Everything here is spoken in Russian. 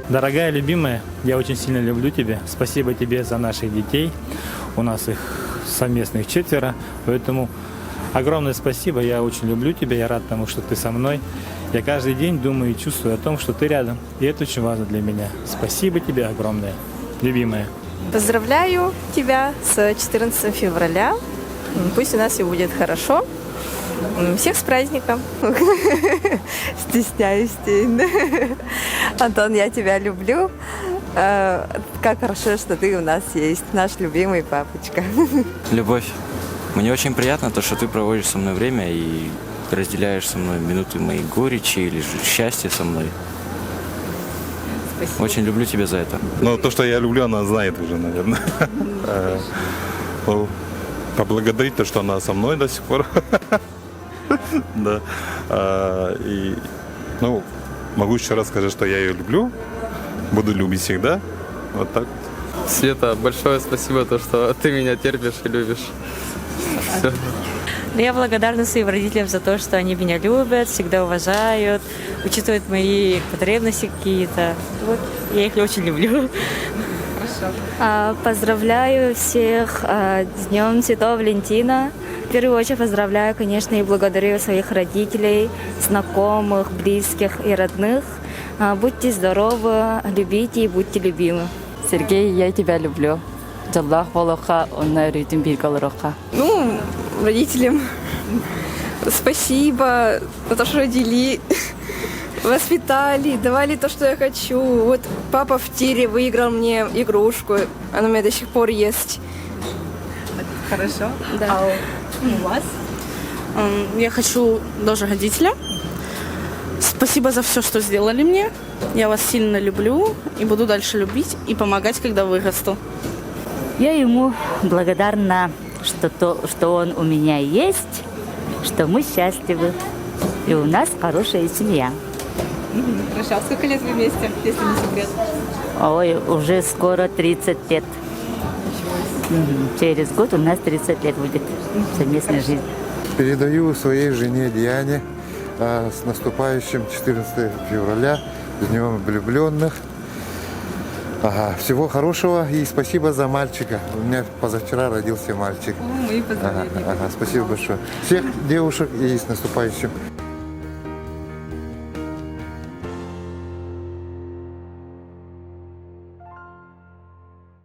Дорогая, любимая, я очень сильно люблю тебя. Спасибо тебе за наших детей. У нас их совместных 4, поэтому огромное спасибо. Я очень люблю тебя, я рад тому, что ты со мной. Я каждый день думаю и чувствую о том, что ты рядом. И это очень важно для меня. Спасибо тебе огромное, любимая. Поздравляю тебя с 14 февраля. Пусть у нас все будет хорошо. Всех с праздником. Стесняюсь. Антон, я тебя люблю. Как хорошо, что ты у нас есть, наш любимый папочка. Любовь. Мне очень приятно то, что ты проводишь со мной время и разделяешь со мной минуты моей горечи или же счастья со мной. Спасибо. Очень люблю тебя за это. Но то, что я люблю, она знает уже, наверное. Поблагодарить то, что она со мной до сих пор. Да. И, могу еще раз сказать, что я ее люблю. Буду любить всегда. Вот так. Света, большое спасибо, то, что ты меня терпишь и любишь. Все. Я благодарна своим родителям за то, что они меня любят, всегда уважают, учитывают мои потребности какие-то. Вот, я их очень люблю. Поздравляю всех с Днем Святого Валентина. В первую очередь поздравляю, конечно, и благодарю своих родителей, знакомых, близких и родных. Будьте здоровы, любите и будьте любимы. Сергей, я тебя люблю. Джаллах Волоха, онна ритм биркалроха. Родителям спасибо за то, что родили, воспитали, давали то, что я хочу. Вот папа в тире выиграл мне игрушку, она у меня до сих пор есть. Хорошо. Да. А у вас? Я хочу тоже родителя. Спасибо за все, что сделали мне. Я вас сильно люблю и буду дальше любить и помогать, когда вырасту. Я ему благодарна, что он у меня есть, что мы счастливы, и у нас хорошая семья. Хорошо. А сколько лет вы вместе, если не секрет? Ой, уже скоро 30 лет. Через год у нас 30 лет будет совместной жизни. Передаю своей жене Диане с наступающим 14 февраля, с Днем влюбленных. Всего хорошего и спасибо за мальчика. У меня позавчера родился мальчик. Мои поздравления. Спасибо большое. Всех девушек и с наступающим.